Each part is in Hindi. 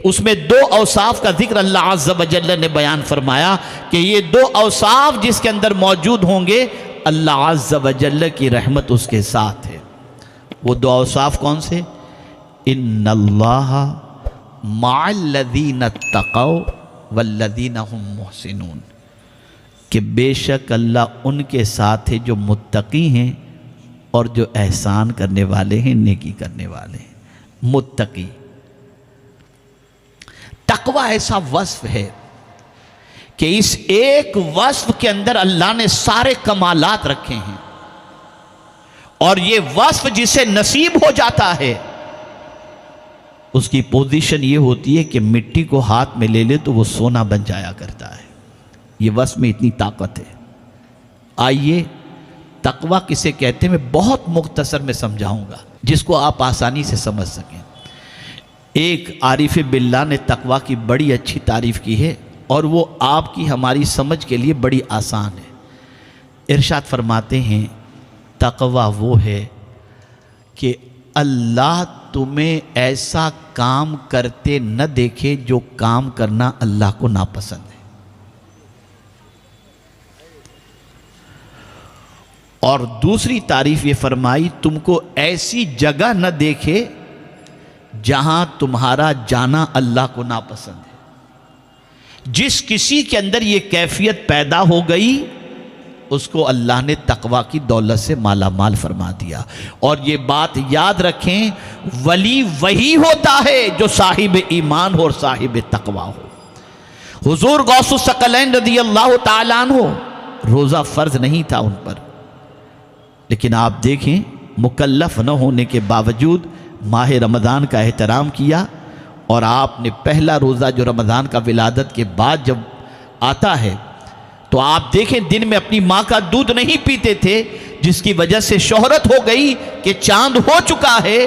उसमें दो औसाफ का जिक्र अल्लाह अज़्ज़ व जल्ल ने बयान फरमाया कि ये दो औसाफ जिसके अंदर मौजूद होंगे अल्लाह अज़्ज़ व जल्ल की रहमत उसके साथ है। वो दो औसाफ कौन से? इन्नल्लाह मअल्लज़ीना तक़ौ वल्लज़ीना हुम मुहसिनून, कि बेशक अल्लाह उनके साथ है जो मुत्तकी हैं और जो एहसान करने वाले हैं, नेकी करने वाले हैं। मुत्तकी, तकवा ऐसा वस्फ है कि इस एक वस्फ के अंदर अल्लाह ने सारे कमालात रखे हैं, और ये वस्फ जिसे नसीब हो जाता है उसकी पोजीशन ये होती है कि मिट्टी को हाथ में ले ले तो वो सोना बन जाया करता है। ये वस्फ में इतनी ताकत है। आइए तकवा किसे कहते हैं मैं बहुत मुख्तसर में समझाऊंगा जिसको आप आसानी से समझ सकें। एक आरिफ बिल्लाह ने तकवा की बड़ी अच्छी तारीफ की है और वो आपकी हमारी समझ के लिए बड़ी आसान है। इरशाद फरमाते हैं तकवा वो है कि अल्लाह तुम्हें ऐसा काम करते न देखे जो काम करना अल्लाह को नापसंद है, और दूसरी तारीफ ये फरमाई तुमको ऐसी जगह न देखे जहां तुम्हारा जाना अल्लाह को नापसंद है। जिस किसी के अंदर ये कैफियत पैदा हो गई उसको अल्लाह ने तकवा की दौलत से माला माल फरमा दिया। और ये बात याद रखें, वली वही होता है जो साहिब ईमान हो और साहिब तकवा हो। हुजूर गौसुस सकलैन रज़ी अल्लाह ताला अन्हु रोज़ा फ़र्ज नहीं था उन पर, लेकिन आप देखें मुकल्लफ न होने के बावजूद माह रमज़ान का एहतराम किया, और आपने पहला रोज़ा जो रमज़ान का विलादत के बाद जब आता है तो आप देखें दिन में अपनी माँ का दूध नहीं पीते थे, जिसकी वजह से शोहरत हो गई कि चांद हो चुका है।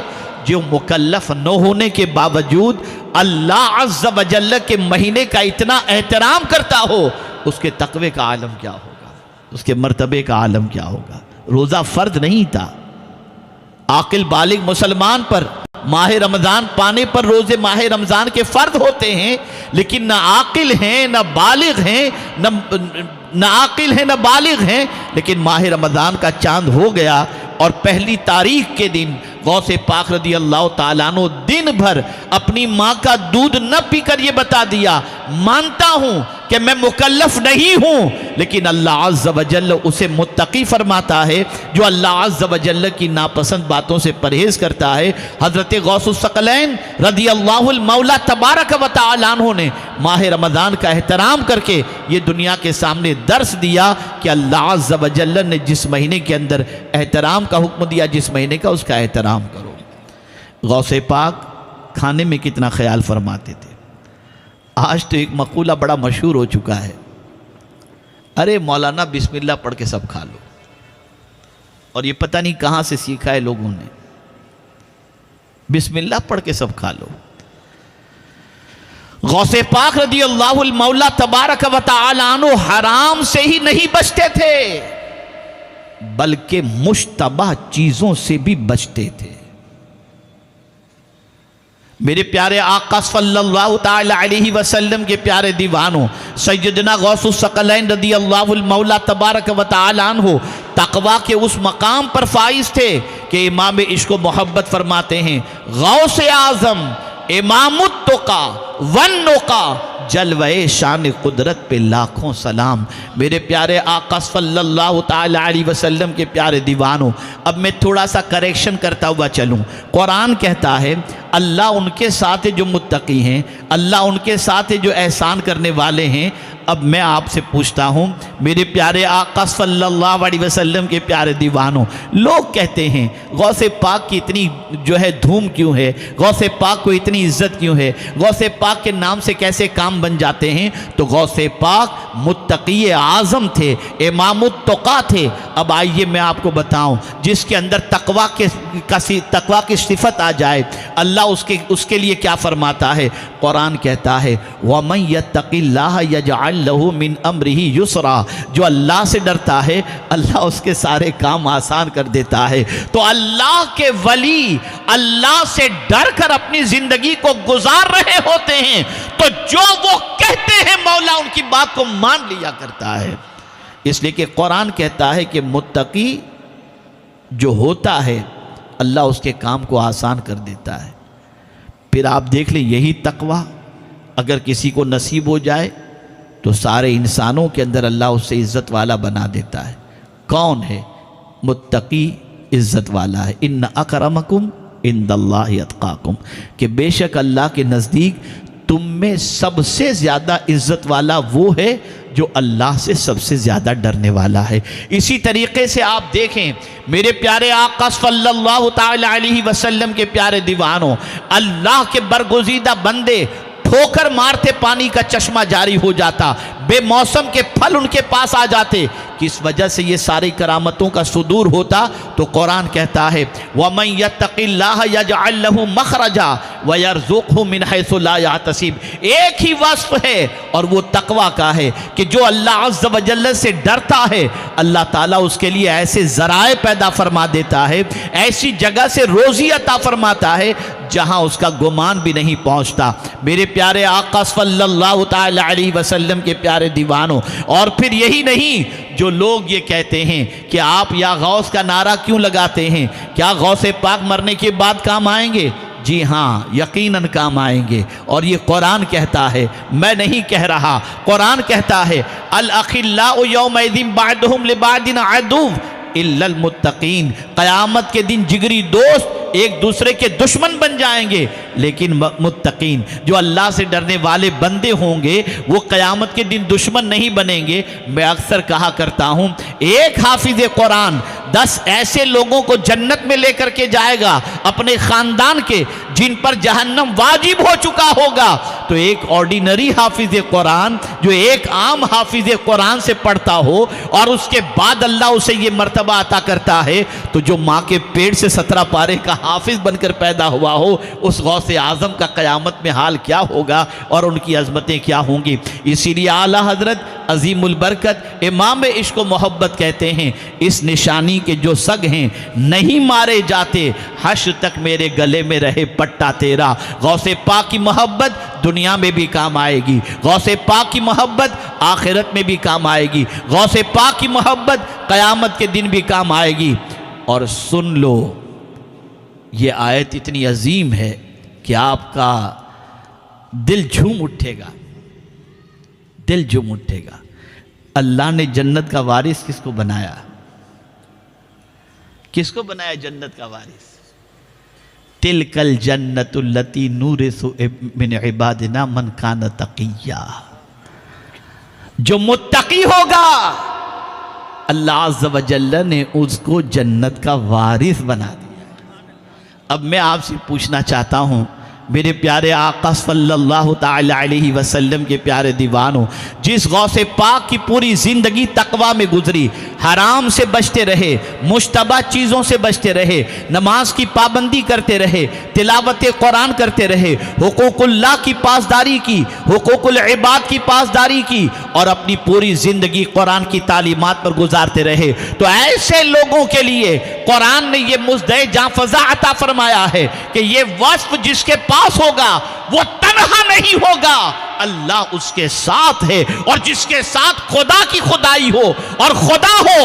जो मुकल्लफ न होने के बावजूद अल्लाह अज़्ज़ व जल्ल के महीने का इतना एहतराम करता हो, उसके तकवे का आलम क्या होगा, उसके मर्तबे का आलम क्या होगा। रोज़ा फ़र्ज नहीं था। आकिल बालिग मुसलमान पर माह रमज़ान पाने पर रोज़े माह रमज़ान के फ़र्ज होते हैं, लेकिन न आकिल हैं न बालिग हैं, न आकिल हैं न बालिग हैं, लेकिन माह रमज़ान का चांद हो गया और पहली तारीख के दिन गौसे पाक रज़ी अल्लाह ताला अन्हु दिन भर अपनी माँ का दूध न पीकर ये बता दिया, मानता हूँ कि मैं मुकल्लफ नहीं हूँ, लेकिन अल्लाह अज़्ज़ व जल्ल उसे मुत्तकी फरमाता है जो अल्लाह अज़्ज़ व जल्ल की नापसंद बातों से परहेज़ करता है। हज़रत गौसुस सकलैन रज़ी अल्लाहुल मौला तबारक व तआला अन्हु ने माह रमज़ान का एहतराम करके ये दुनिया के सामने दर्स दिया कि अल्लाह अज़्ज़ व जल्ल ने जिस महीने के अंदर एहतराम का हुक्म दिया, जिस महीने का उसका एहतराम करो। गौसे पाक खाने में कितना ख्याल फरमाते थे। आज तो एक मकूला बड़ा मशहूर हो चुका है, अरे मौलाना बिस्मिल्लाह पढ़ के सब खा लो, और ये पता नहीं कहाँ से सीखा है लोगों ने, बिस्मिल्लाह पढ़ के सब खा लो। गौसे पाक रज़ी अल्लाहुल मौला तबारक व तआला अन्हु हराम से ही नहीं बचते थे, बल्कि मुश्तबह चीजों से भी बचते थे। मेरे प्यारे आका सल्लल्लाहु ताला अलैहि वसल्लम के प्यारे दीवानों, सैयदना गौसुस सकलैन रज़ी अल्लाहुल मौला तबारक व तआला अन्हु तकवा के उस मकाम पर फाइज थे कि इमाम इश्क व मोहब्बत फरमाते हैं, गौसे आज़म इमामुत तुका वन्नुका जलवे शान कुदरत पे लाखों सलाम। मेरे प्यारे आका सल्लल्लाहु ताला अलैहि वसल्लम के प्यारे दीवानों, अब मैं थोड़ा सा करेक्शन करता हुआ चलूँ। कुरान कहता है अल्लाह उनके साथ है जो मुत्तकी हैं, अल्लाह उनके साथ है जो एहसान करने वाले हैं। अब मैं आपसे पूछता हूँ मेरे प्यारे आका सल्लल्लाहु अलैहि वसल्लम के प्यारे दीवानों, लोग कहते हैं गौसे पाक की इतनी जो है धूम क्यों है, गौसे पाक को इतनी इज्जत क्यों है, गौसे पाक के नाम से कैसे काम बन जाते हैं। तो गौसे पाक मुत्तकी आज़म थे, इमामुत तुका थे। अब आइए मैं आपको बताऊं, जिसके अंदर तकवा की सिफत आ जाए, अल्लाह अल्लाह उसके लिए क्या फरमाता है? कुरान कहता है वमन यत्तकिल्लाह यजअल लहू मिन अम्रिही युसरा, जो अल्लाह से डरता है अल्लाह उसके सारे काम आसान कर देता है। तो अल्लाह के वली अल्लाह से डर कर अपनी जिंदगी को गुजार रहे होते हैं, तो जो वो कहते हैं मौला उनकी बात को मान लिया करता है। इसलिए कि कुरान कहता है कि मुत्तकी जो होता है अल्लाह उसके काम को आसान कर देता है। फिर आप देख लें, यही तकवा अगर किसी को नसीब हो जाए तो सारे इंसानों के अंदर अल्लाह उससे इज़्ज़त वाला बना देता है। कौन है? मुत्तकी इज़्ज़त वाला है। इन्न अकरमकुम इंदल्लाहि अत्काकुम, कि बेशक अल्लाह के नज़दीक तुम में सबसे ज़्यादा इज़्ज़त वाला वो है जो अल्लाह से सबसे ज़्यादा डरने वाला है। इसी तरीके से आप देखें मेरे प्यारे आका सल्लल्लाहु तआला अलैहि वसल्लम के प्यारे दीवानों, अल्लाह के बरगुज़ीदा बंदे ठोकर मारते पानी का चश्मा जारी हो जाता, बेमौसम के फल उनके पास आ जाते। किस वजह से ये सारी करामतों का सुदूर होता? तो कुरान कहता है वमन यत्तकिल्लाह यजअल लहू मखरजा व यरज़ुक़हु मिन हैसु ला यहतसिब। एक ही वस्फ है और वो तकवा का है कि जो अल्लाह अज़्ज़ व जल्ल से डरता है अल्लाह ताला उसके लिए ऐसे ज़राए पैदा फरमा देता है, ऐसी जगह से रोज़ी अता फरमाता है जहाँ उसका गुमान भी नहीं पहुँचता। मेरे प्यारे आका सल्लल्लाहु तआला अलैहि वसल्लम के प्यारे दीवानों, और फिर यही नहीं, जो लोग ये कहते हैं कि आप या गौस का नारा क्यों लगाते हैं, क्या गौसे पाक मरने के बाद काम आएंगे? जी हाँ, यकीनन काम आएंगे। और ये कुरान कहता है, मैं नहीं कह रहा, कुरान कहता है अल अखिल्लाउ यौमइज़िन बअदुहुम लिबादिन अदुव्व इल्लल मुत्तकीन। क़यामत के दिन जिगरी दोस्त एक दूसरे के दुश्मन बन जाएंगे, लेकिन मुत्तकीन जो अल्लाह से डरने वाले बंदे होंगे वो क़यामत के दिन दुश्मन नहीं बनेंगे। मैं अक्सर कहा करता हूँ, एक हाफिज़ कुरान 10 ऐसे लोगों को जन्नत में लेकर के जाएगा अपने ख़ानदान के, जिन पर जहन्नम वाजिब हो चुका होगा। तो एक ऑर्डिनरी हाफिज़ कुरान जो एक आम हाफिज़ कुरान से पढ़ता हो और उसके बाद अल्लाह उसे ये मर्तबा अता करता है, तो जो माँ के पेट से 17 पारे का हाफिज़ बनकर पैदा हुआ हो उस गौसे आज़म का क़यामत में हाल क्या होगा और उनकी अज़मतें क्या होंगी। इसीलिए आला हज़रत अज़ीमुल बरकत इमाम इश्क़ व मोहब्बत कहते हैं, इस निशानी के जो सग हैं नहीं मारे जाते, हश्र तक मेरे गले में रहे पट्टा तेरा। गौसे पाक की मोहब्बत दुनिया में भी काम आएगी, गौसे पाक की मोहब्बत आखिरत में भी काम आएगी, गौसे पाक की मोहब्बत क़यामत के दिन भी काम आएगी। और सुन लो, ये आयत इतनी अजीम है कि आपका दिल झूम उठेगा, दिल झूम उठेगा। अल्लाह ने जन्नत का वारिस किसको बनाया? किसको बनाया जन्नत का वारिस? तिलकल जन्नतुल्लती नूरिसु मिन इबादिना मन कान तकिया। जो मुत्तकी होगा अल्लाह अज़्ज़ व जल्ल ने उसको जन्नत का वारिस बना दिया। अब मैं आपसे पूछना चाहता हूँ, मेरे प्यारे आका सल्लल्लाहु तआला अलैहि वसल्लम के प्यारे दीवानों, जिस गौसे पाक की पूरी ज़िंदगी तकवा में गुजरी, हराम से बचते रहे, मुश्तबा चीज़ों से बचते रहे, नमाज की पाबंदी करते रहे, तिलावत कुरान करते रहे, हुकूकुल्लाह की पासदारी की, हुकूकुल इबाद की पासदारी की और अपनी पूरी ज़िंदगी कुरान की तालीमात पर गुजारते रहे, तो ऐसे लोगों के लिए कुरान ने ये मुज़्दे जाँ फ़ज़ा अता फरमाया है कि ये वस्फ़ जिसके पास होगा वो तन्हा नहीं होगा, अल्लाह उसके साथ है। और जिसके साथ खुदा की खुदाई हो और खुदा हो,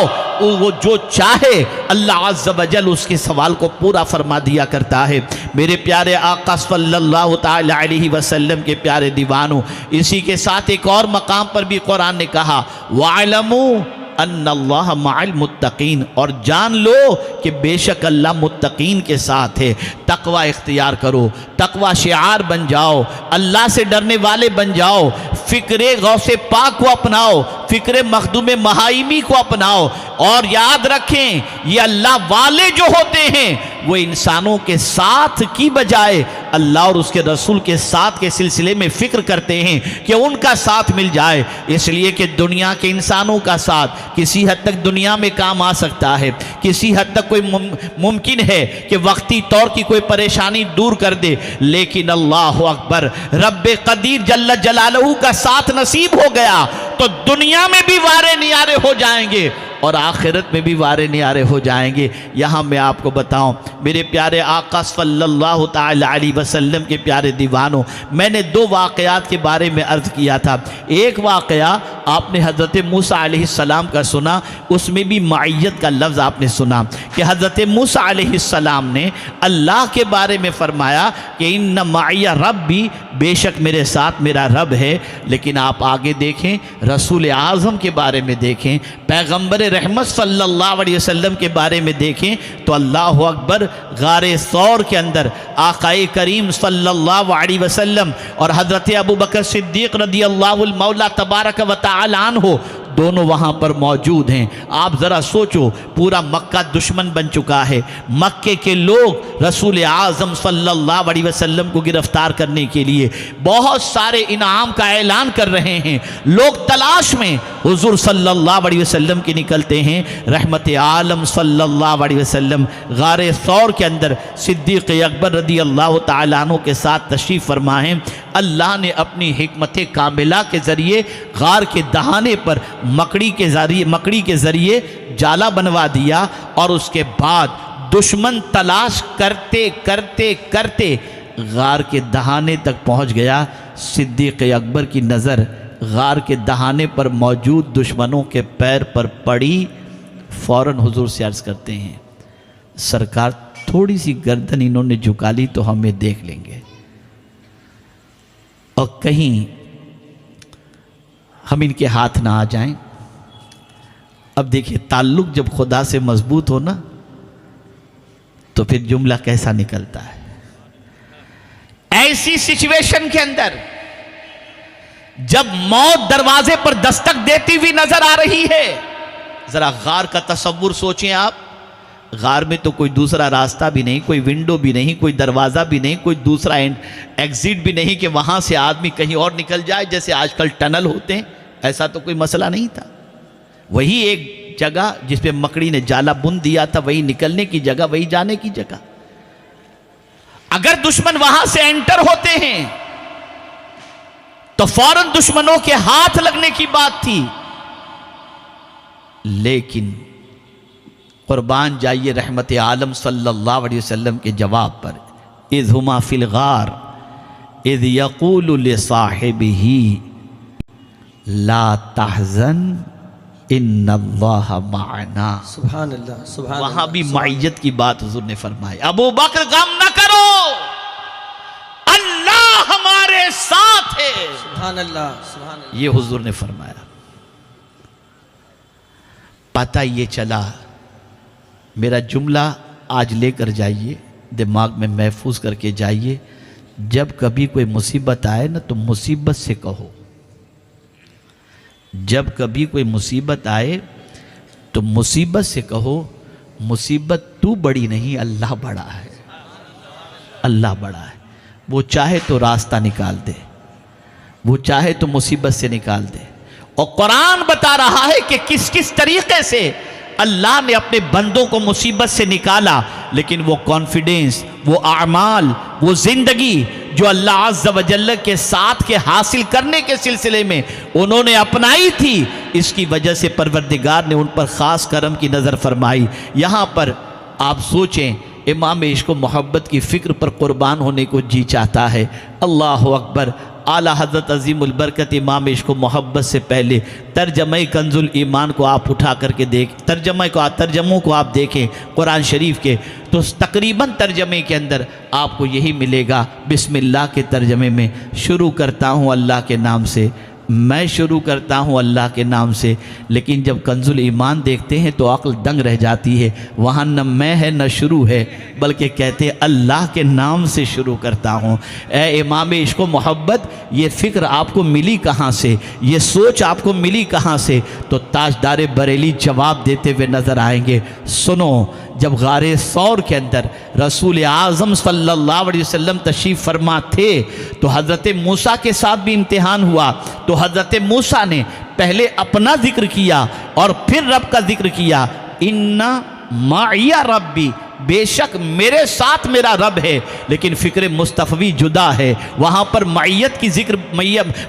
वो जो चाहे अल्लाह अज़्ज़ व जल उसके सवाल को पूरा फरमा दिया करता है। मेरे प्यारे आका सल्लल्लाहु तआला अलैहि वसल्लम के प्यारे दीवानों, इसी के साथ एक और मकाम पर भी कुरान ने कहा वअलमू अन्नल्लाह मअल मुत्तकीन, और जान लो कि बेशक अल्लाह मुत्तकीन के साथ है। तकवा इख्तियार करो, तकवा शिआर बन जाओ, अल्लाह से डरने वाले बन जाओ, फ़िक्रे गौसे पाक को अपनाओ, फ़िक्रे मखदूम महाइमी को अपनाओ। और याद रखें, ये अल्लाह वाले जो होते हैं वो इंसानों के साथ की बजाय अल्लाह और उसके रसूल के साथ के सिलसिले में फिक्र करते हैं कि उनका साथ मिल जाए। इसलिए कि दुनिया के इंसानों का साथ किसी हद तक दुनिया में काम आ सकता है, किसी हद तक कोई मुमकिन है कि वक्ती तौर की कोई परेशानी दूर कर दे, लेकिन अल्लाह अकबर रब्बे कदीर जल्ल जलालहू का साथ नसीब हो गया तो दुनिया में भी वारे नियारे हो जाएंगे और आखिरत में भी वारे नियारे हो जाएंगे। यहाँ मैं आपको बताऊं मेरे प्यारे आका सल्लल्लाहु ताला अलैहि वसल्लम के प्यारे दीवानों, मैंने दो वाक़यात के बारे में अर्ज़ किया था। एक वाक़या आपने हज़रत मूसा अलैहिस्सलाम का सुना, उसमें भी माइयत का लफ्ज़ आपने सुना कि हज़रत मूसा अलैहिस्सलाम ने अल्लाह के बारे में फ़रमाया कि इन्ना माइया रब्बी, बेशक मेरे साथ मेरा रब है। लेकिन आप आगे देखें, रसूल आज़म के बारे में देखें, पैगम्बर रहमत सल्लल्लाहु अलैहि वसल्लम के बारे में देखें तो अल्लाह अकबर गारे सौर के अंदर आकाए करीम सल्लल्लाहु अलैहि वसल्लम और हज़रत अबू बकर सिद्दीक़ रदियल्लाहुल मौला तबारक व तआला अन्हु दोनों वहाँ पर मौजूद हैं। आप ज़रा सोचो, पूरा मक्का दुश्मन बन चुका है, मक्के के लोग रसूल आज़म सल्लल्लाहु अलैहि वसल्लम को गिरफ्तार करने के लिए बहुत सारे इनाम का ऐलान कर रहे हैं। लोग तलाश में हुज़ूर सल्लल्लाहु अलैहि वसल्लम के निकलते हैं। रहमत आलम सल्लल्लाहु अलैहि वसल्लम गारे सौर के अंदर सिद्दीक़ अकबर रदियल्लाहु ताला अन्हु के साथ तशरीफ़ फरमा हैं। अल्लाह ने अपनी हिकमत कामिला के ज़रिए गार के दहाने पर मकड़ी के ज़रिए जाला बनवा दिया और उसके बाद दुश्मन तलाश करते करते करते गार के दहाने तक पहुंच गया। सिद्दीक़ अकबर की नज़र गार के दहाने पर मौजूद दुश्मनों के पैर पर पड़ी। फ़ौरन हुजूर से अर्ज़ करते हैं, सरकार थोड़ी सी गर्दन इन्होंने झुका ली तो हमें देख लेंगे और कहीं हम इनके हाथ ना आ जाएं। अब देखिए, ताल्लुक़ जब खुदा से मजबूत हो ना तो फिर जुमला कैसा निकलता है। ऐसी सिचुएशन के अंदर जब मौत दरवाजे पर दस्तक देती हुई नजर आ रही है, जरा गार का तसव्वुर सोचें आप। गार में तो कोई दूसरा रास्ता भी नहीं, कोई विंडो भी नहीं, कोई दरवाज़ा भी नहीं, कोई दूसरा एग्जिट भी नहीं कि वहाँ से आदमी कहीं और निकल जाए जैसे आजकल टनल होते हैं। ऐसा तो कोई मसला नहीं था। वही एक जगह जिस पे मकड़ी ने जाला बुन दिया था, वही निकलने की जगह, वही जाने की जगह। अगर दुश्मन वहां से एंटर होते हैं तो फौरन दुश्मनों के हाथ लगने की बात थी। लेकिन कुर्बान जाइए रहमत आलम सल्लल्लाहु अलैहि वसल्लम के जवाब पर, इज़ हुमा फिल गार इज़ यक़ूलु लिसाहिबिही ला तहज़न इन्नल्लाह मअना। सुभान अल्लाह, सुभान। वहां भी माइयत की बात हुजूर ने फरमाई, अबू बकर गम न करो, अल्लाह हमारे साथ है। सुभान अल्लाह, सुभान अल्लाह। ये हुजूर ने फरमाया। पता ये चला, मेरा जुमला आज लेकर जाइए, दिमाग में महफूज करके जाइए, जब कभी कोई मुसीबत आए ना तो मुसीबत से कहो। जब कभी कोई मुसीबत आए तो मुसीबत से कहो, मुसीबत तू बड़ी नहीं, अल्लाह बड़ा है। अल्लाह बड़ा है, वो चाहे तो रास्ता निकाल दे, वो चाहे तो मुसीबत से निकाल दे। और कुरान बता रहा है कि किस किस तरीके से अल्लाह ने अपने बंदों को मुसीबत से निकाला। लेकिन वो कॉन्फिडेंस, वो आमाल, वो जिंदगी जो अल्लाह अज़्ज़ व जल्ल के साथ के हासिल करने के सिलसिले में उन्होंने अपनाई थी, इसकी वजह से परवरदिगार ने उन पर ख़ास करम की नज़र फरमाई। यहाँ पर आप सोचें, इमाम इश्क़ व मोहब्बत की फ़िक्र पर कुर्बान होने को जी चाहता है। अल्लाह अकबर। आला हज़रत अज़ीमुल बरकत इमाम इश्क़ व मोहब्बत से पहले तर्जमे कंजुल ईमान को आप उठा करके तर्जमों को आप देखें कुरान शरीफ के, तो तकरीबन तर्जमे के अंदर आपको यही मिलेगा। बिस्मिल्लाह के तर्जमे में शुरू करता हूँ अल्लाह के नाम से, मैं शुरू करता हूँ अल्लाह के नाम से। लेकिन जब कंजुल ईमान देखते हैं तो अक्ल दंग रह जाती है। वहाँ न मैं है न शुरू है, बल्कि कहते अल्लाह के नाम से शुरू करता हूँ। ए इमाम इश्क़ व मोहब्बत, ये फ़िक्र आपको मिली कहाँ से, ये सोच आपको मिली कहाँ से? तो ताजदार बरेली जवाब देते हुए नज़र आएंगे। सुनो, जब गारे सौर के अंदर रसूल आज़म सल्लल्लाहु अलैहि वसल्लम तशरीफ़ फरमा थे तो हज़रत मूसा के साथ भी इम्तिहान हुआ। तो हज़रत मूसा ने पहले अपना जिक्र किया और फिर रब का जिक्र किया, इन्ना माइया रब्बी, बेशक मेरे साथ मेरा रब है। लेकिन फ़िक्र मुस्तफ़वी जुदा है, वहाँ पर मैयत की जिक्र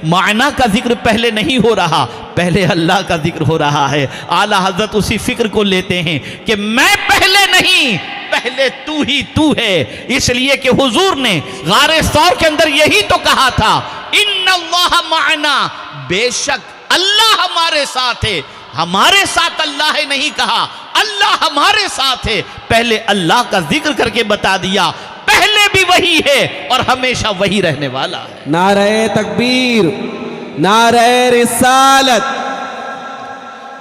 मायना का जिक्र पहले नहीं हो रहा, पहले अल्लाह का जिक्र हो रहा है। आला हज़रत उसी फ़िक्र को लेते हैं कि मैं पहले नहीं, पहले तू ही तू है। इसलिए कि हुजूर ने गारे सौर के अंदर यही तो कहा था, इन्नल्लाह माअना, बेशक अल्लाह हमारे साथ है। हमारे साथ अल्लाह है नहीं कहा, अल्लाह हमारे साथ है। पहले अल्लाह का जिक्र करके बता दिया, पहले भी वही है और हमेशा वही रहने वाला है। नारे तकबीर, नारे रिसालत।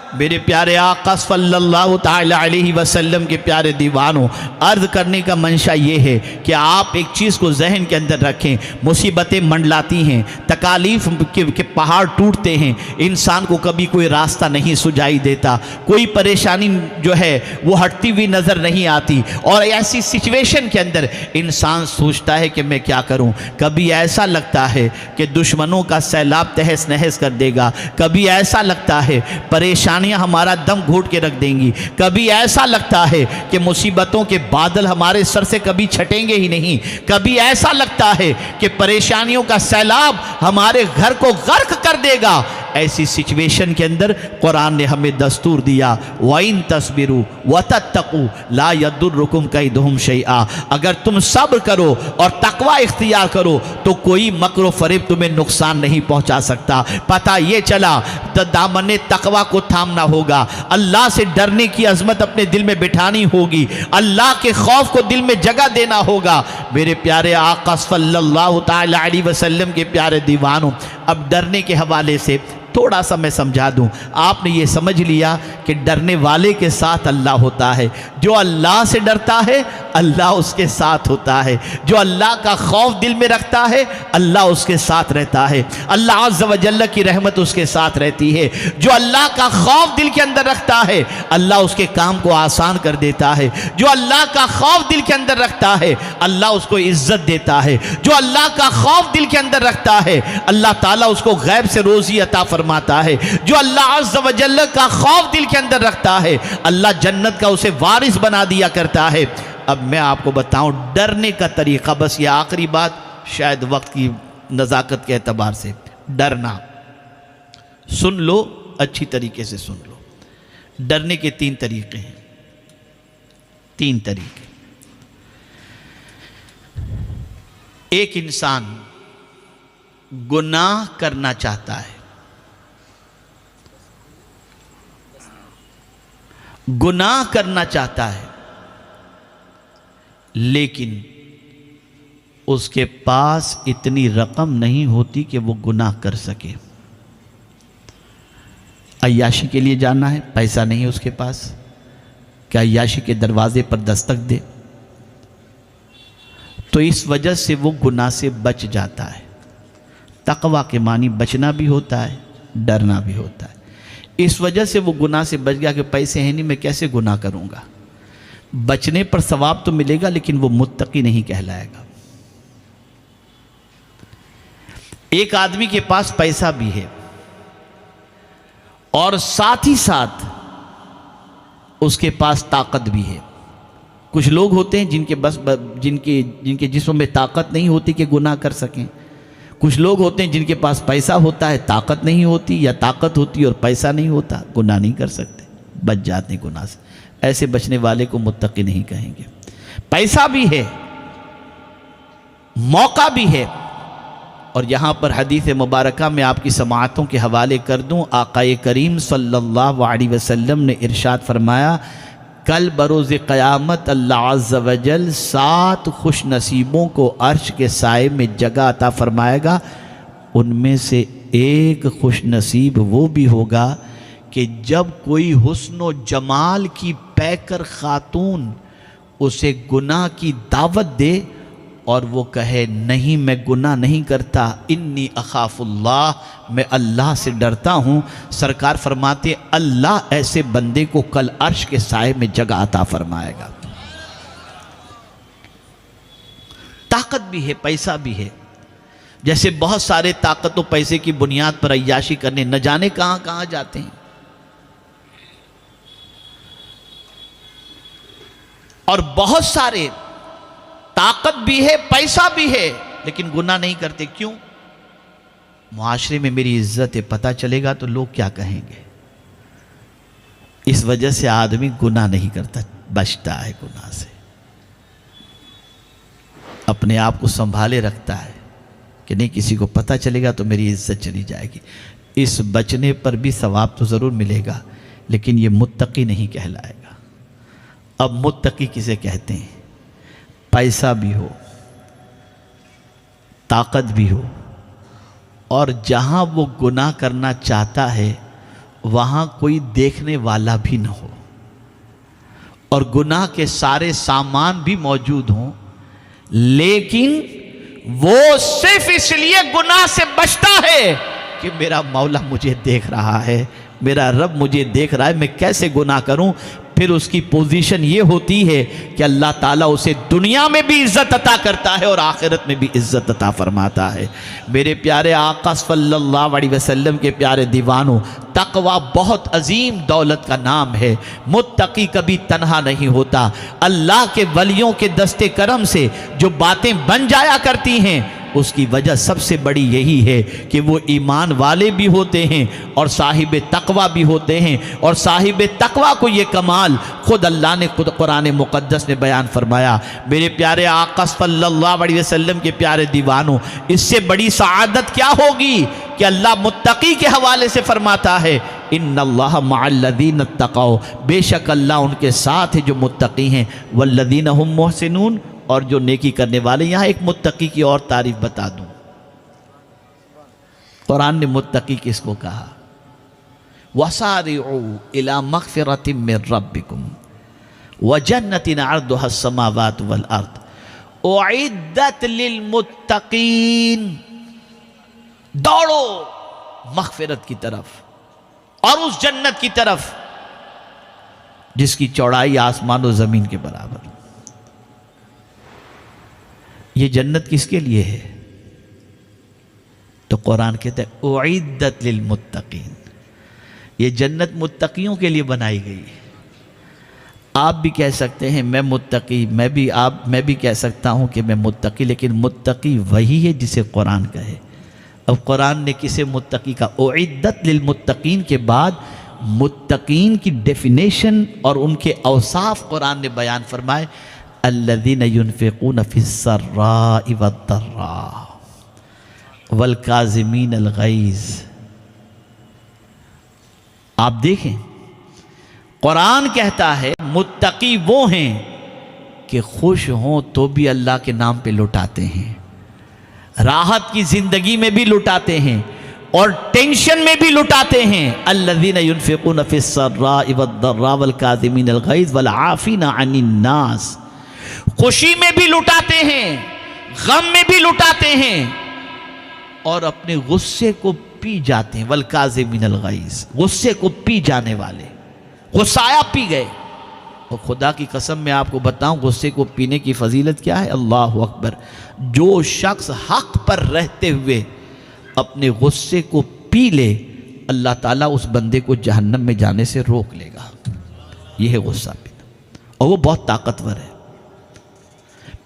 मेरे प्यारे आका सल्लल्लाहु ताला अलैहि वसल्लम के प्यारे दीवानों, अर्ज़ करने का मंशा ये है कि आप एक चीज़ को जहन के अंदर रखें, मुसीबतें मंडलाती हैं, तकालीफ के पहाड़ टूटते हैं, इंसान को कभी कोई रास्ता नहीं सुझाई देता, कोई परेशानी जो है वो हटती हुई नज़र नहीं आती। और ऐसी सिचुएशन के अंदर इंसान सोचता है कि मैं क्या करूं। कभी ऐसा लगता है कि दुश्मनों का सैलाब तहस नहस कर देगा, कभी ऐसा लगता है परेशानियां हमारा दम घोट के रख देंगी, कभी ऐसा लगता है कि मुसीबतों के बादल हमारे सर से कभी छटेंगे ही नहीं, कभी ऐसा लगता है कि परेशानियों का सैलाब हमारे घर को गर्क कर देगा। ऐसी सिचुएशन के अंदर कुरान ने हमें दस्तूर दिया, वाइन तस्बिरू व तत्तकू ला यदुर्रुकुम कैदुहुम शैआ, अगर तुम सब्र करो और तकवा इख्तियार करो तो कोई मक्र फरेब तुम्हें नुकसान नहीं पहुंचा सकता। पता ये चला तो दामने तकवा को थामना होगा, अल्लाह से डरने की अजमत अपने दिल में बिठानी होगी, अल्लाह के खौफ को दिल में जगह देना होगा। मेरे प्यारे आका सल्लल्लाहु ताला अलैहि वसल्लम के प्यारे दीवानों, अब डरने के हवाले से थोड़ा सा मैं समझा दूं। आपने ये समझ लिया कि डरने वाले के साथ अल्लाह होता है, जो अल्लाह से डरता है अल्लाह उसके साथ होता है, जो अल्लाह का खौफ दिल में रखता है अल्लाह उसके साथ रहता है, अल्लाह अज़्ज़ व जल्ल की रहमत उसके साथ रहती है। जो अल्लाह का खौफ दिल के अंदर रखता है अल्लाह उसके काम को आसान कर देता है, जो अल्लाह का खौफ दिल के अंदर रखता है अल्लाह उसको इज्जत देता है, जो अल्लाह का खौफ दिल के अंदर रखता है अल्लाह ताला उसको गैब से रोज़ी अता फरमाता है, जो अल्लाह अज़्ज़ व जल्ल का खौफ दिल के अंदर रखता है अल्लाह जन्नत का उसे वारिस बना दिया करता है। अब मैं आपको बताऊं डरने का तरीक़ा, बस ये आखिरी बात शायद वक्त की नज़ाकत के एतबार से, डरना सुन लो, अच्छी तरीके से सुन लो। डरने के 3 तरीक़े हैं, 3 तरीक़े। एक इंसान गुनाह करना चाहता है, गुनाह करना चाहता है लेकिन उसके पास इतनी रकम नहीं होती कि वो गुनाह कर सके। अय्याशी के लिए जाना है, पैसा नहीं है उसके पास, क्या अय्याशी के दरवाजे पर दस्तक दे? तो इस वजह से वो गुनाह से बच जाता है। तकवा के मानी बचना भी होता है, डरना भी होता है। इस वजह से वो गुनाह से बच गया कि पैसे हैं नहीं, मैं कैसे गुनाह करूंगा। बचने पर सवाब तो मिलेगा लेकिन वो मुत्तकी नहीं कहलाएगा। एक आदमी के पास पैसा भी है और साथ ही साथ उसके पास ताकत भी है। कुछ लोग होते हैं जिनके जिस्म में ताकत नहीं होती कि गुनाह कर सकें। कुछ लोग होते हैं जिनके पास पैसा होता है, ताकत नहीं होती, या ताकत होती और पैसा नहीं होता, गुनाह नहीं कर सकते, बच जाते हैं गुनाह से। ऐसे बचने वाले को मुत्तकी नहीं कहेंगे। पैसा भी है, मौका भी है। और यहाँ पर हदीस मुबारका में आपकी समाअतों के हवाले कर दूँ। आक़ाए करीम सल्लल्लाहु अलैहि वसल्लम ने इरशाद फरमाया, कल बरोज़ क़यामत अल्लाह अज़्ज़ व जल 7 खुश नसीबों को अर्श के साए में जगह अता फरमाएगा। उनमें से एक खुश नसीब वो भी होगा कि जब कोई हुस्न व जमाल की पैकर खातून उसे गुनाह की दावत दे और वो कहे नहीं मैं गुनाह नहीं करता, इन्नी अखाफुल्लाह, मैं अल्लाह से डरता हूँ। सरकार फरमाते अल्लाह ऐसे बंदे को कल अर्श के साए में जगह अता फरमाएगा। ताकत भी है, पैसा भी है। जैसे बहुत सारे ताकत और पैसे की बुनियाद पर अय्याशी करने न जाने कहां कहां जाते हैं, और बहुत सारे ताकत भी है, पैसा भी है, लेकिन गुनाह नहीं करते। क्यों? मुआशरे में मेरी इज्जत है, पता चलेगा तो लोग क्या कहेंगे। इस वजह से आदमी गुनाह नहीं करता, बचता है गुनाह से, अपने आप को संभाले रखता है कि नहीं किसी को पता चलेगा तो मेरी इज्जत चली जाएगी। इस बचने पर भी सवाब तो ज़रूर मिलेगा, लेकिन ये मुत्तकी नहीं कहलाएगा। अब मुत्तकी किसे कहते हैं? पैसा भी हो, ताकत भी हो, और जहां वो गुनाह करना चाहता है वहां कोई देखने वाला भी न हो, और गुनाह के सारे सामान भी मौजूद हों, लेकिन वो सिर्फ इसलिए गुनाह से बचता है कि मेरा मौला मुझे देख रहा है, मेरा रब मुझे देख रहा है, मैं कैसे गुनाह करूं। फिर उसकी पोजीशन ये होती है कि अल्लाह ताला उसे दुनिया में भी इज्जत अता करता है और आखिरत में भी इज्जत अता फरमाता है। मेरे प्यारे आका सल्लल्लाहु अलैहि वसल्लम के प्यारे दीवानों, तकवा बहुत अजीम दौलत का नाम है। मुत्तकी कभी तन्हा नहीं होता। अल्लाह के वलियों के दस्ते करम से जो बातें बन जाया करती हैं, उसकी वजह सबसे बड़ी यही है कि वो ईमान वाले भी होते हैं और साहिब तकवा भी होते हैं। और साहिब तकवा को ये कमाल खुद अल्लाह ने खुद कुरान मुक़द्दस ने बयान फरमाया। मेरे प्यारे आका सल्लल्लाहु अलैहि वसल्लम के प्यारे दीवानों, इससे बड़ी सआदत क्या होगी कि अल्लाह मुत्तकी के हवाले से फरमाता है, इन्नल्लाह मअल्लज़ीना तक़ौ, बेशक अल्लाह उनके साथ है जो मुत्तकी हैं, वल्लज़ीना हुम मुहसिनून, और जो नेकी करने वाले। यहाँ एक मुत्तकी की और तारीफ बता दूं, कुरान ने मुत्तकी किसको कहा? वसारिउ इला मग़फ़िरतिम मिन रब्बिकुम व जन्नतिन अर्दुहा अस्समावातु वल अर्द उइद्दत लिल मुत्तकीन। दौड़ो मग़फ़िरत की तरफ और उस जन्नत की तरफ जिसकी चौड़ाई आसमान और ज़मीन के बराबर। ये जन्नत किसके लिए है? तो कुरान कहता है उइद्दत लिल मुत्तकीन, ये जन्नत मुत्तकियों के लिए बनाई गई है। आप भी कह सकते हैं मैं मुत्तकी, मैं भी कह सकता हूं कि मैं मुत्तकी, लेकिन मुत्तकी वही है जिसे कुरान कहे। अब कुरान ने किसे मुत्तकी का? उइद्दत लिल मुत्तकीन के बाद मुत्तकीन की डेफिनेशन और उनके औसाफ कुरान ने बयान फरमाए, अल्लज़ीना युनफ़िक़ून फ़िस्सर्राइ वद्दर्रा वल काज़िमीनल ग़ैज़। आप देखें, कुरान कहता है मुत्तकी वो हैं कि खुश हों तो भी अल्लाह के नाम पे लुटाते हैं, राहत की जिंदगी में भी लुटाते हैं और टेंशन में भी लुटाते हैं। अल्लज़ीना युनफ़िक़ून फ़िस्सर्राइ वद्दर्रा वल काज़िमीनल ग़ैज़ वल आफ़ीना अनिन नास। खुशी में भी लुटाते हैं, गम में भी लुटाते हैं, और अपने गुस्से को पी जाते हैं। वल काज़िमीनल ग़ैज़, गुस्से को पी जाने वाले, गुस्साया पी गए। और खुदा की कसम मैं आपको बताऊं, गुस्से को पीने की फजीलत क्या है? अल्लाह अकबर। जो शख्स हक पर रहते हुए अपने गुस्से को पी ले, अल्लाह ताला उस बंदे को जहन्नम में जाने से रोक लेगा। यह है गुस्सा पीना, और वो बहुत ताकतवर है।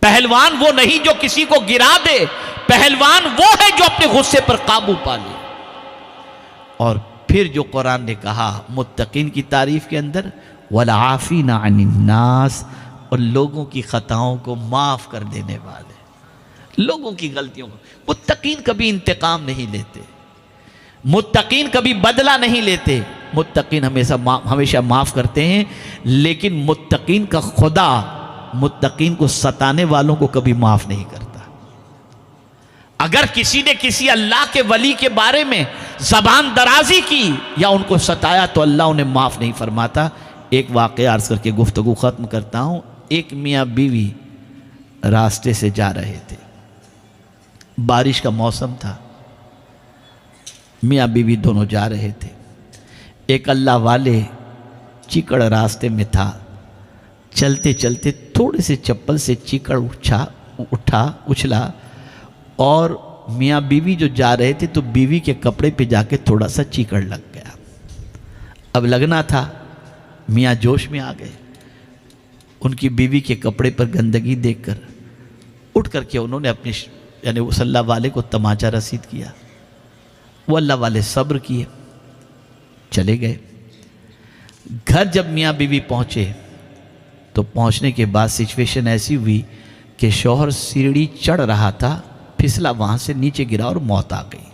पहलवान वो नहीं जो किसी को गिरा दे, पहलवान वो है जो अपने गुस्से पर काबू पा ले। और फिर जो कुरान ने कहा मुत्तकीन की तारीफ के अंदर, वल आफ़ीना अनिन नास, और लोगों की खताओं को माफ कर देने वाले, लोगों की गलतियों को। मुत्तकीन कभी इंतकाम नहीं लेते, मुत्तकीन कभी बदला नहीं लेते, मुत्तकीन हमेशा माफ करते हैं। लेकिन मुत्तकीन का खुदा मुत्तकीन को सताने वालों को कभी माफ नहीं करता। अगर किसी ने किसी अल्लाह के वली के बारे में जबान दराजी की या उनको सताया तो अल्लाह उन्हें माफ नहीं फरमाता। एक वाक़या अर्ज करके गुफ्तगू ख़त्म करता हूँ। एक मियाँ बीवी रास्ते से जा रहे थे, बारिश का मौसम था, मियाँ बीवी दोनों जा रहे थे। एक अल्लाह वाले चिकड़ रास्ते में था, चलते चलते थोड़े से चप्पल से चिकड़ उठा उछला और मियाँ बीवी जो जा रहे थे तो बीवी के कपड़े पे जाके थोड़ा सा चीकड़ लग गया। अब लगना था, मियाँ जोश में आ गए। उनकी बीवी के कपड़े पर गंदगी देखकर उठ करके उन्होंने अपने यानी उस अल्लाह वाले को तमाचा रसीद किया। वो अल्लाह वाले सब्र किए, चले गए। घर जब मियाँ बीवी पहुँचे तो पहुँचने के बाद सिचुएशन ऐसी हुई कि शौहर सीढ़ी चढ़ रहा था, फिसला, वहाँ से नीचे गिरा और मौत आ गई।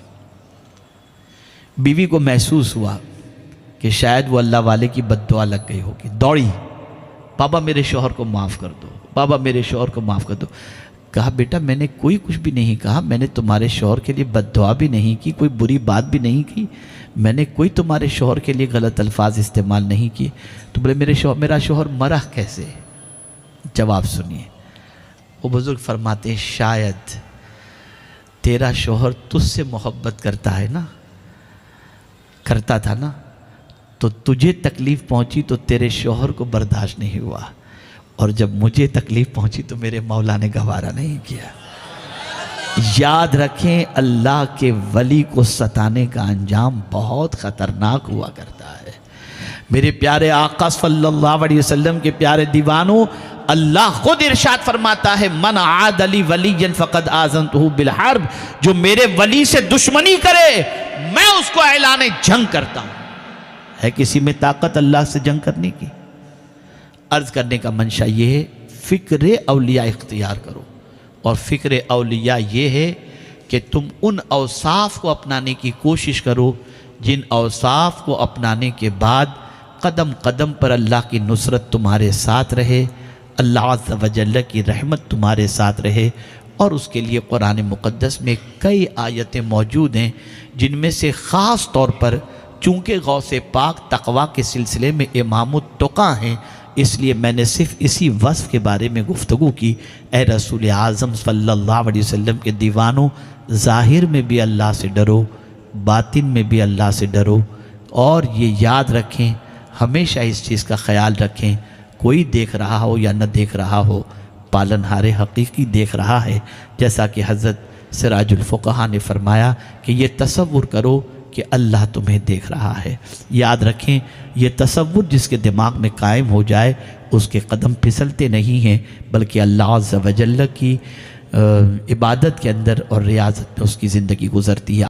बीवी को महसूस हुआ कि शायद वो अल्लाह वाले की बद्दुआ लग गई होगी। दौड़ी, बाबा मेरे शौहर को माफ़ कर दो, बाबा मेरे शौहर को माफ़ कर दो। कहा बेटा मैंने कोई कुछ भी नहीं कहा, मैंने तुम्हारे शौहर के लिए बद्दुआ भी नहीं की, कोई बुरी बात भी नहीं की, मैंने कोई तुम्हारे शौहर के लिए गलत अल्फाज इस्तेमाल नहीं किए। तो बोले मेरा शौहर मरा कैसे? जवाब सुनिए। वो बुजुर्ग फरमाते हैं शायद तेरा शौहर तुझसे मोहब्बत करता है ना, करता था ना, तो तुझे तकलीफ़ पहुंची तो तेरे शौहर को बर्दाश्त नहीं हुआ, और जब मुझे तकलीफ़ पहुंची तो मेरे मौला ने गवारा नहीं किया। याद रखें अल्लाह के वली को सताने का अंजाम बहुत ख़तरनाक हुआ करता है। मेरे प्यारे आका सल्लल्लाहु अलैहि वसल्लम के प्यारे दीवानों, अल्लाह खुद इरशाद फरमाता है मन आद अली वलीयन फ़क़द आज़नतहु बिल हर्ब, जो मेरे वली से दुश्मनी करे मैं उसको ऐलान जंग करता हूँ। है किसी में ताकत अल्लाह से जंग करने की? अर्ज़ करने का मंशा ये है फ़िक्र औलिया इख्तियार करो, और फ़िक्र औलिया ये है कि तुम उन औसाफ को अपनाने की कोशिश करो जिन औसाफ को अपनाने के बाद कदम कदम पर अल्लाह की नुसरत तुम्हारे साथ रहे, अल्लाह अज़्ज़ व जल्ल की रहमत तुम्हारे साथ रहे। और उसके लिए कुरान मुक़द्दस में कई आयतें मौजूद हैं जिनमें से ख़ास तौर पर चूँकि गौसे पाक तक़वा के सिलसिले में इमामुत तुक़ा हैं, इसलिए मैंने सिर्फ इसी वस्फ़ के बारे में गुफ्तगू की। ए रसूल आज़म सल्लल्लाहु अलैहि वसल्लम के दीवानों, ज़ाहिर में भी अल्लाह से डरो, बातिन में भी अल्लाह से डरो, और ये याद रखें, हमेशा इस चीज़ का ख्याल रखें, कोई देख रहा हो या न देख रहा हो, पालनहारे हकीकी देख रहा है। जैसा कि हज़रत सिराजुल फ़ुक़हा ने फरमाया कि ये तसव्वुर करो कि अल्लाह तुम्हें देख रहा है। याद रखें, ये तसव्वुर जिसके दिमाग में कायम हो जाए उसके कदम फिसलते नहीं हैं, बल्कि अल्लाह अज़्ज़ व जल्ल की इबादत के अंदर और रियाज़त में उसकी ज़िंदगी गुज़रती है।